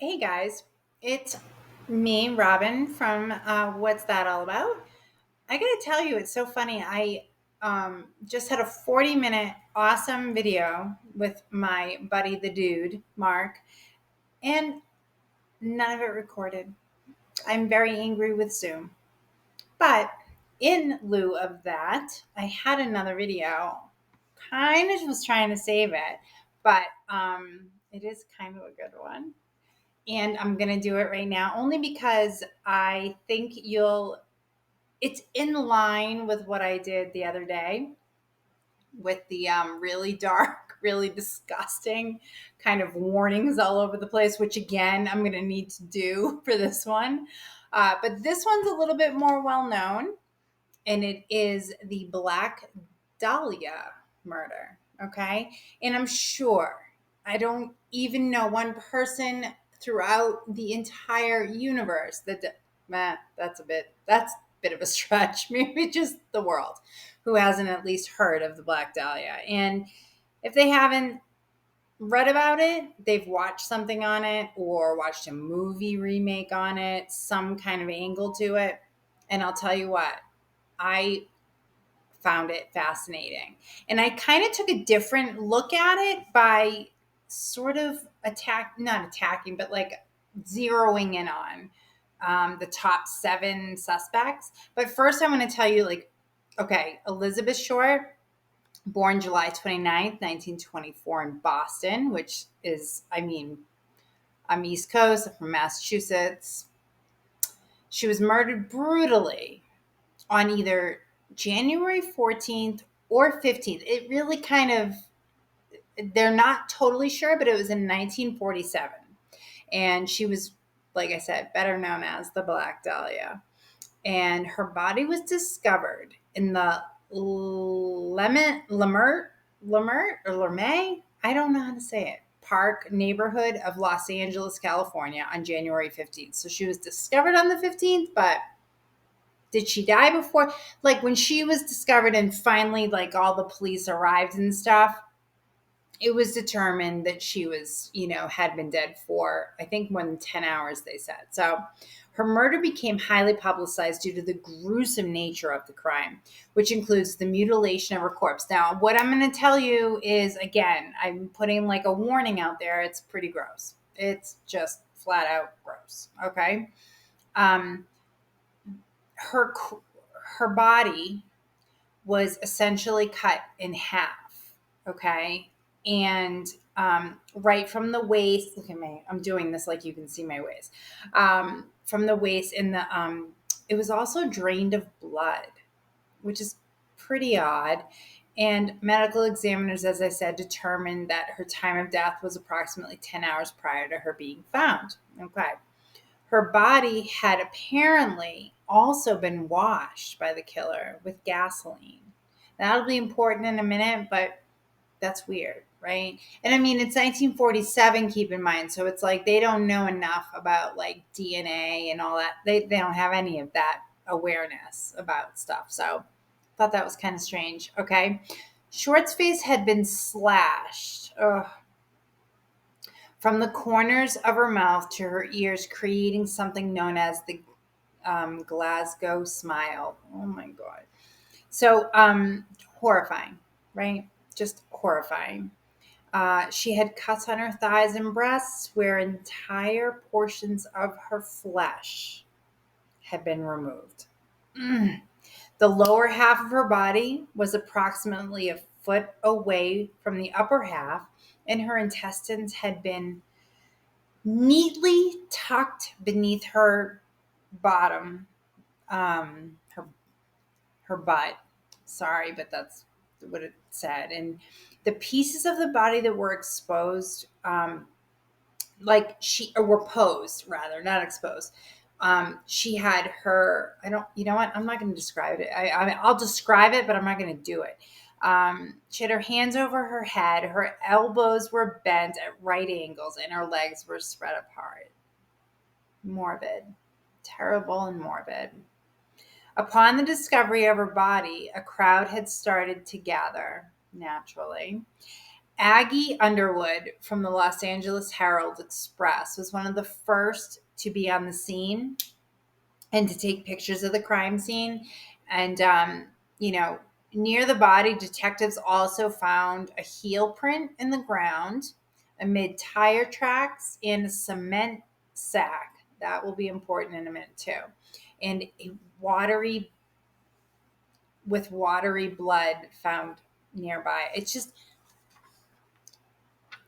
Hey guys, it's me, Robin from What's That All About? I gotta tell you, it's so funny. I just had a 40-minute awesome video with my buddy, the dude, Mark, and none of it recorded. I'm very angry with Zoom. But in lieu of that, I had another video. Kind of was trying to save it, but it is kind of a good one. And I'm going to do it right now only because I think it's in line with what I did the other day with the really dark, really disgusting kind of warnings all over the place, which again, I'm going to need to do for this one. But this one's a little bit more well known, and it is the Black Dahlia murder. Okay. And I'm sure I don't even know one person throughout the entire universe that's a bit of a stretch, maybe just the world, who hasn't at least heard of the Black Dahlia. And if they haven't read about it, they've watched something on it or watched a movie remake on it, some kind of angle to it. And I'll tell you what, I found it fascinating. And I kind of took a different look at it by sort of not attacking, but like zeroing in on the top seven suspects. But first, I'm going to tell you okay, Elizabeth Short, born July 29th, 1924 in Boston, which is, I'm East Coast, I'm from Massachusetts. She was murdered brutally on either January 14th or 15th. It really kind of, they're not totally sure, but it was in 1947. And she was, like I said, better known as the Black Dahlia. And her body was discovered in the Lemert, I don't know how to say it, Park neighborhood of Los Angeles, California on January 15th. So she was discovered on the 15th, but did she die before? Like when she was discovered and finally like all the police arrived and stuff, it was determined that she was, had been dead for, I think, more than 10 hours, they said. So her murder became highly publicized due to the gruesome nature of the crime, which includes the mutilation of her corpse. Now, what I'm going to tell you is, again, I'm putting like a warning out there. It's pretty gross. It's just flat out gross. Okay. Um, her her body was essentially cut in half. Okay. And right from the waist, look at me, I'm doing this like you can see my waist. From the waist, in the it was also drained of blood, which is pretty odd. And medical examiners, as I said, determined that her time of death was approximately 10 hours prior to her being found. Okay. Her body had apparently also been washed by the killer with gasoline. That'll be important in a minute, but that's weird, right? And I mean, it's 1947, keep in mind. So it's like they don't know enough about like DNA and all that. They don't have any of that awareness about stuff. So I thought that was kind of strange. Okay. Short's face had been slashed. Ugh, from the corners of her mouth to her ears, creating something known as the Glasgow smile. Oh my God. So horrifying, right? Just horrifying. She had cuts on her thighs and breasts where entire portions of her flesh had been removed. Mm. The lower half of her body was approximately a foot away from the upper half, and her intestines had been neatly tucked beneath her bottom, her butt. Sorry, but that's what it said. And the pieces of the body that were exposed, like she or were posed rather, not exposed. She had her. I don't. You know what? I'm not going to describe it. I'll describe it, but I'm not going to do it. She had her hands over her head. Her elbows were bent at right angles, and her legs were spread apart. Morbid, terrible, and morbid. Upon the discovery of her body, a crowd had started to gather, naturally, Aggie Underwood from the Los Angeles Herald Express was one of the first to be on the scene and to take pictures of the crime scene. And, you know, near the body, detectives also found a heel print in the ground amid tire tracks and a cement sack. That will be important in a minute, too. And a watery blood found nearby. It's just,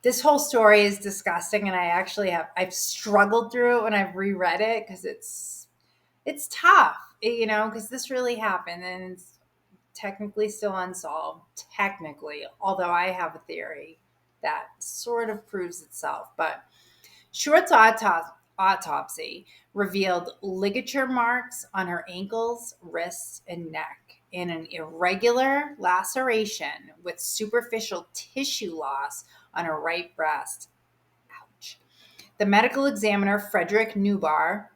this whole story is disgusting, and I've struggled through it when I've reread it because it's tough, you know, because this really happened and it's technically still unsolved. Technically, although I have a theory that sort of proves itself. But Short's autopsy revealed ligature marks on her ankles, wrists, and neck, and an irregular laceration with superficial tissue loss on her right breast. Ouch. The medical examiner, Frederick Newbar,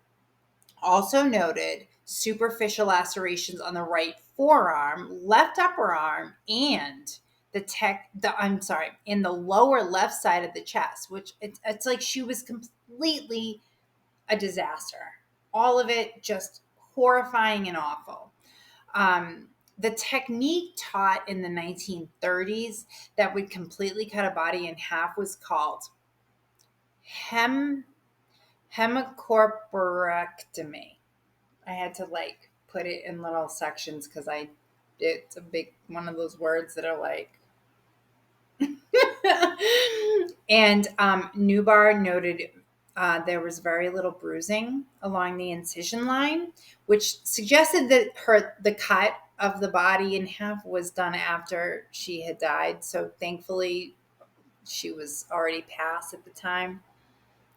also noted superficial lacerations on the right forearm, left upper arm, and in the lower left side of the chest, which it's like she was completely a disaster. All of it just horrifying and awful. The technique taught in the 1930s that would completely cut a body in half was called hemicorporectomy. I had to like put it in little sections because it's a big one of those words that are like. And Newbar noted there was very little bruising along the incision line, which suggested that the cut of the body in half was done after she had died. So thankfully, she was already past at the time.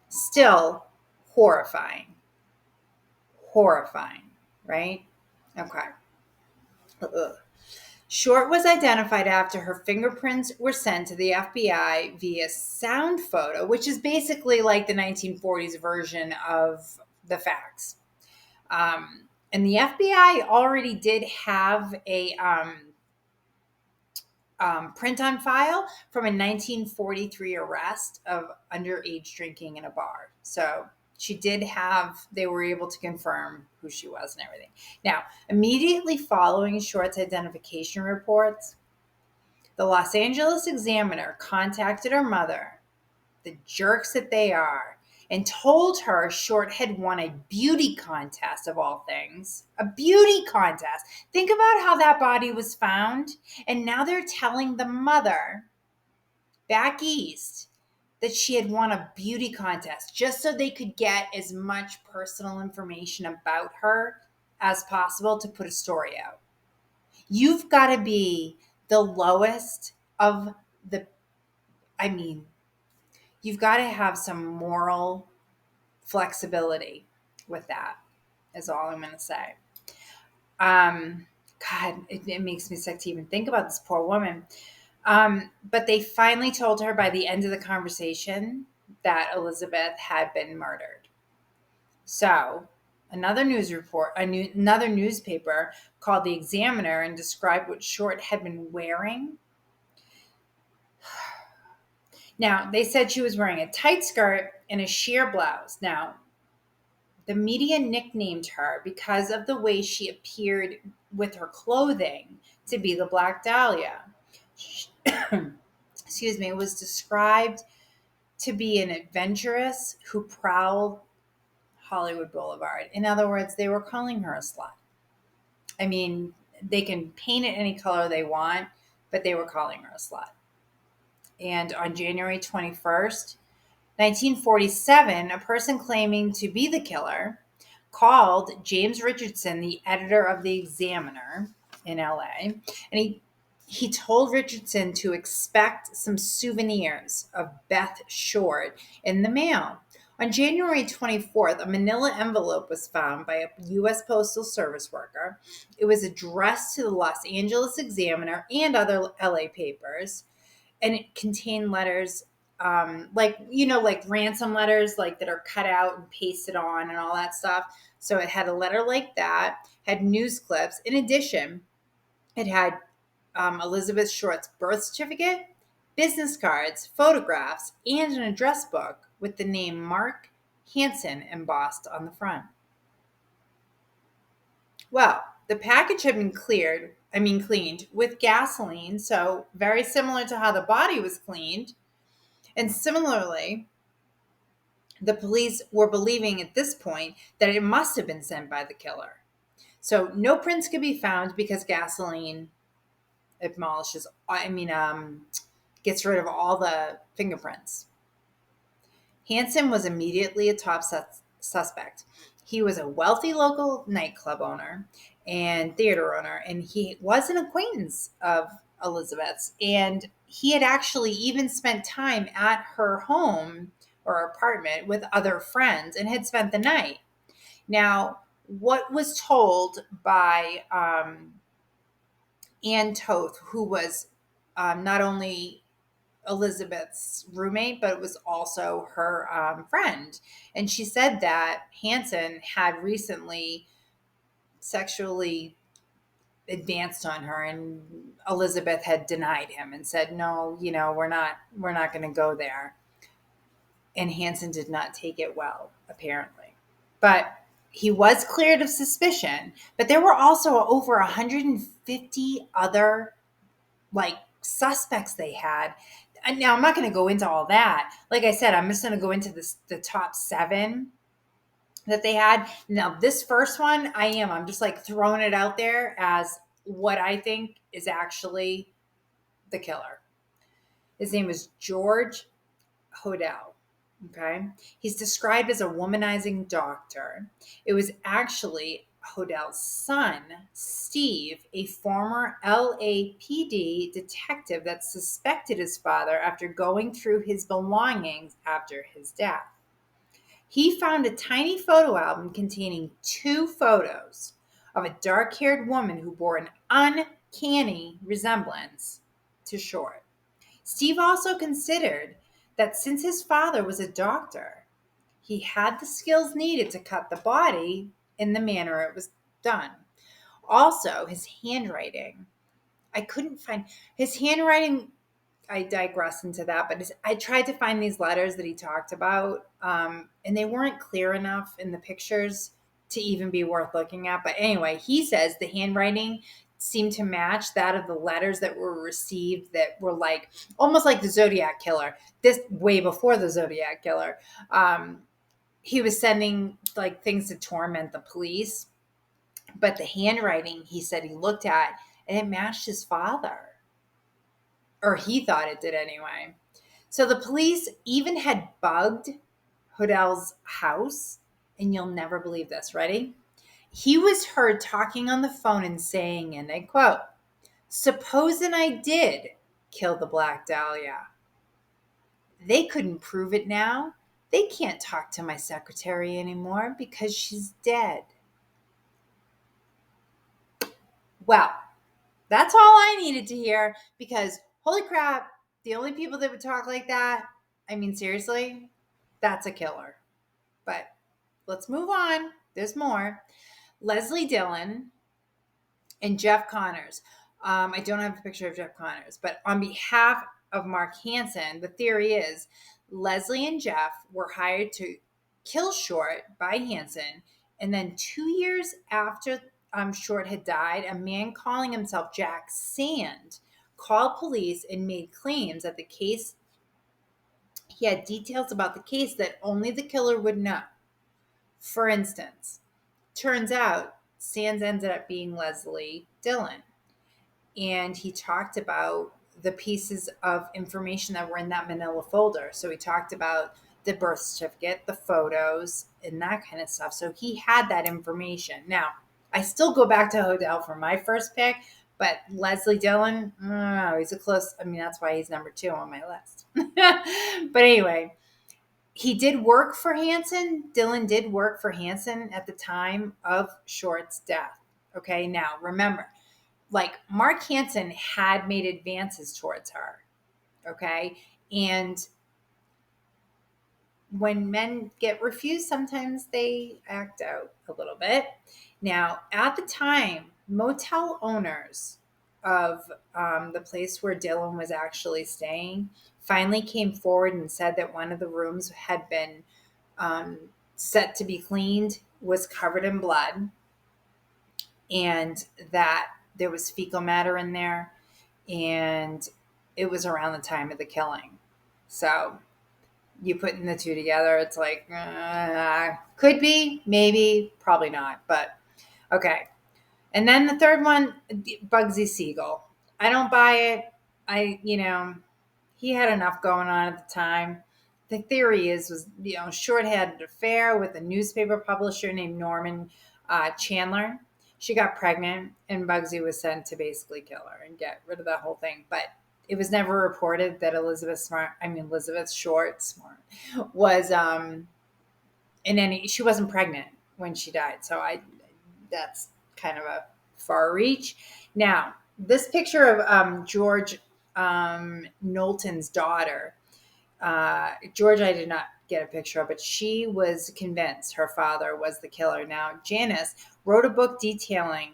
Still horrifying, right? Okay. Ugh. Short was identified after her fingerprints were sent to the FBI via sound photo, which is basically like the 1940s version of the facts. And the FBI already did have a print on file from a 1943 arrest of underage drinking in a bar. So they were able to confirm who she was and everything. Now, immediately following Short's identification reports, the Los Angeles Examiner contacted her mother, the jerks that they are, and told her Short had won a beauty contest, of all things. A beauty contest. Think about how that body was found. And now they're telling the mother back east that she had won a beauty contest just so they could get as much personal information about her as possible to put a story out. You've got to be the lowest of the, I mean, you've got to have some moral flexibility with that, is all I'm going to say. God, it makes me sick to even think about this poor woman. But they finally told her by the end of the conversation that Elizabeth had been murdered. So another newspaper called the Examiner and described what Short had been wearing. Now, they said she was wearing a tight skirt and a sheer blouse. Now, the media nicknamed her because of the way she appeared with her clothing to be the Black Dahlia. Excuse me, was described to be an adventuress who prowled Hollywood Boulevard. In other words, they were calling her a slut. I mean, they can paint it any color they want, but they were calling her a slut. And on January 21st, 1947, a person claiming to be the killer called James Richardson, the editor of the Examiner in LA, and he told Richardson to expect some souvenirs of Beth Short in the mail. On January 24th, a manila envelope was found by a U.S. Postal Service worker. It was addressed to the Los Angeles Examiner and other LA papers, and it contained letters like ransom letters, like that are cut out and pasted on and all that stuff. So it had a letter like that, had news clips. In addition, it had Elizabeth Short's birth certificate, business cards, photographs, and an address book with the name Mark Hansen embossed on the front. Well, the package had been cleaned with gasoline, so very similar to how the body was cleaned. And similarly, the police were believing at this point that it must have been sent by the killer. So no prints could be found because gasoline gets rid of all the fingerprints. Hansen was immediately a top suspect. He was a wealthy local nightclub owner and theater owner, and he was an acquaintance of Elizabeth's. And he had actually even spent time at her home or apartment with other friends and had spent the night. Now, what was told by Ann Toth, who was not only Elizabeth's roommate, but it was also her friend. And she said that Hansen had recently sexually advanced on her, and Elizabeth had denied him and said, no, we're not going to go there. And Hansen did not take it well, apparently. But he was cleared of suspicion, but there were also over 150 other suspects they had. And now I'm not going to go into all that. Like I said, I'm just going to go into the top 7 that they had. Now, this first one, I'm just throwing it out there as what I think is actually the killer. His name is George Hodel. Okay. He's described as a womanizing doctor. It was actually Hodel's son, Steve, a former LAPD detective that suspected his father after going through his belongings after his death. He found a tiny photo album containing 2 photos of a dark-haired woman who bore an uncanny resemblance to Short. Steve also considered that since his father was a doctor, he had the skills needed to cut the body in the manner it was done. Also, his handwriting. I couldn't find his handwriting. I digress into that, but I tried to find these letters that he talked about, and they weren't clear enough in the pictures to even be worth looking at. But anyway, he says the handwriting seemed to match that of the letters that were received that were almost like the Zodiac Killer. This way before the Zodiac Killer. He was sending things to torment the police, but the handwriting he said he looked at and it matched his father. Or he thought it did anyway. So the police even had bugged Hodel's house, and you'll never believe this. Ready? He was heard talking on the phone and saying, and I quote, "Supposing I did kill the Black Dahlia. They couldn't prove it now. They can't talk to my secretary anymore because she's dead." Well, that's all I needed to hear because holy crap, the only people that would talk like that, seriously, that's a killer. But let's move on. There's more. Leslie Dillon and Jeff Connors. I don't have a picture of Jeff Connors, but on behalf of Mark Hansen, the theory is Leslie and Jeff were hired to kill Short by Hansen, and then 2 years after Short had died, a man calling himself Jack Sand called police and made claims that the case, he had details about the case that only the killer would know. For instance, turns out Sands ended up being Leslie Dillon. And he talked about the pieces of information that were in that manila folder. So he talked about the birth certificate, the photos, and that kind of stuff. So he had that information. Now, I still go back to Hodel for my first pick, but Leslie Dillon, he's a close, that's why he's number 2 on my list. But anyway, he did work for Hansen. Dillon did work for Hansen at the time of Short's death. Okay, now remember, Mark Hansen had made advances towards her. Okay, and when men get refused, sometimes they act out a little bit. Now, at the time, motel owners of the place where Dylan was actually staying finally came forward and said that one of the rooms had been um, set to be cleaned, was covered in blood, and that there was fecal matter in there, and it was around the time of the killing. So you putting the two together, it's like, could be, maybe, probably not, but okay. And then the third one, Bugsy Siegel. I don't buy it. He had enough going on at the time. The theory was Short had an affair with a newspaper publisher named Norman Chandler. She got pregnant, and Bugsy was sent to basically kill her and get rid of that whole thing. But it was never reported that Elizabeth Short Smart was she wasn't pregnant when she died. So that's kind of a far reach. Now, this picture of George Knowlton's daughter, George, I did not get a picture of, but she was convinced her father was the killer. Now, Janice wrote a book detailing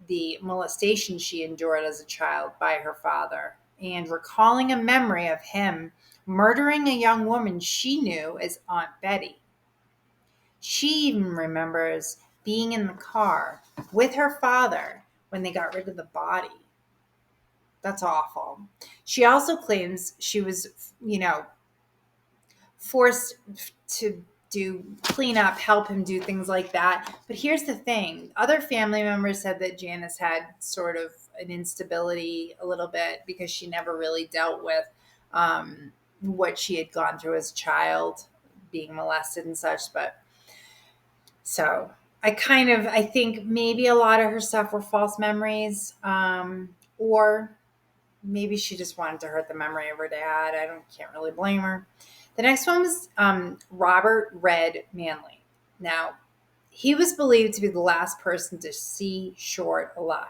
the molestation she endured as a child by her father and recalling a memory of him murdering a young woman she knew as Aunt Betty. She even remembers being in the car with her father when they got rid of the body. That's awful. She also claims she was, forced to do clean up, help him do things like that. But here's the thing. Other family members said that Janice had sort of an instability a little bit because she never really dealt with what she had gone through as a child, being molested and such. But so I think maybe a lot of her stuff were false memories, or maybe she just wanted to hurt the memory of her dad. Can't really blame her. The next one was Robert Red Manley. Now, he was believed to be the last person to see Short alive.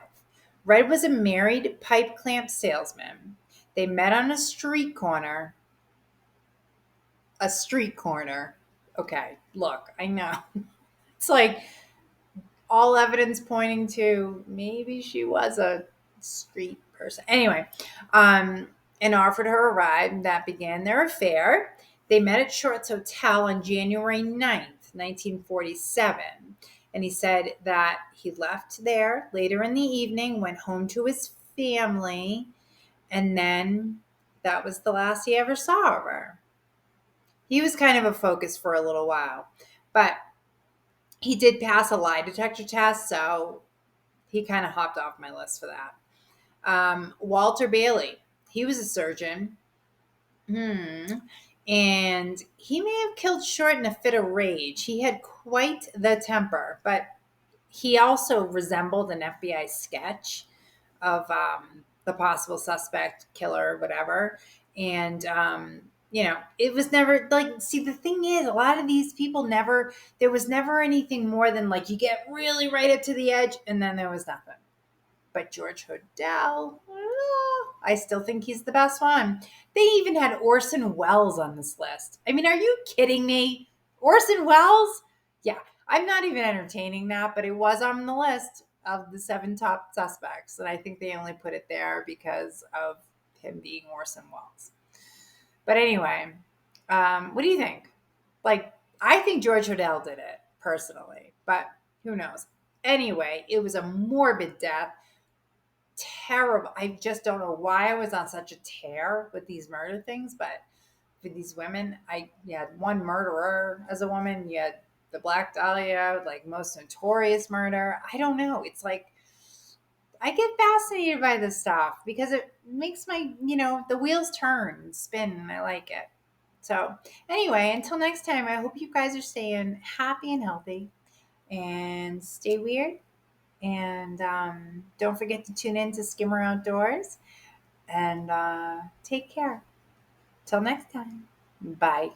Red was a married pipe clamp salesman. They met on a street corner. A street corner. Okay, look, I know. It's like all evidence pointing to maybe she was a street person. Anyway, and offered her a ride. That began their affair. They met at Short's Hotel on January 9th, 1947. And he said that he left there later in the evening, went home to his family, and then that was the last he ever saw of her. He was kind of a focus for a little while, but he did pass a lie detector test, so he kind of hopped off my list for that. Walter Bailey, he was a surgeon. And he may have killed Short in a fit of rage. He had quite the temper, but he also resembled an FBI sketch of the possible suspect, killer, whatever. And, it was never the thing is, a lot of these people there was never anything more than you get really right up to the edge and then there was nothing. But George Hodel, I still think he's the best one. They even had Orson Welles on this list. I mean, are you kidding me? Orson Welles? Yeah, I'm not even entertaining that, but it was on the list of the 7 top suspects. And I think they only put it there because of him being Orson Welles. But anyway, what do you think? I think George Hodel did it personally, but who knows? Anyway, it was a morbid death. Terrible. I just don't know why I was on such a tear with these murder things, but with these women, you had one murderer as a woman, you had the Black Dahlia, most notorious murder. I don't know. It's I get fascinated by this stuff because it makes my, the wheels turn and spin, and I like it. So anyway, until next time, I hope you guys are staying happy and healthy and stay weird. And don't forget to tune in to Skimmer Outdoors. And take care. Till next time. Bye.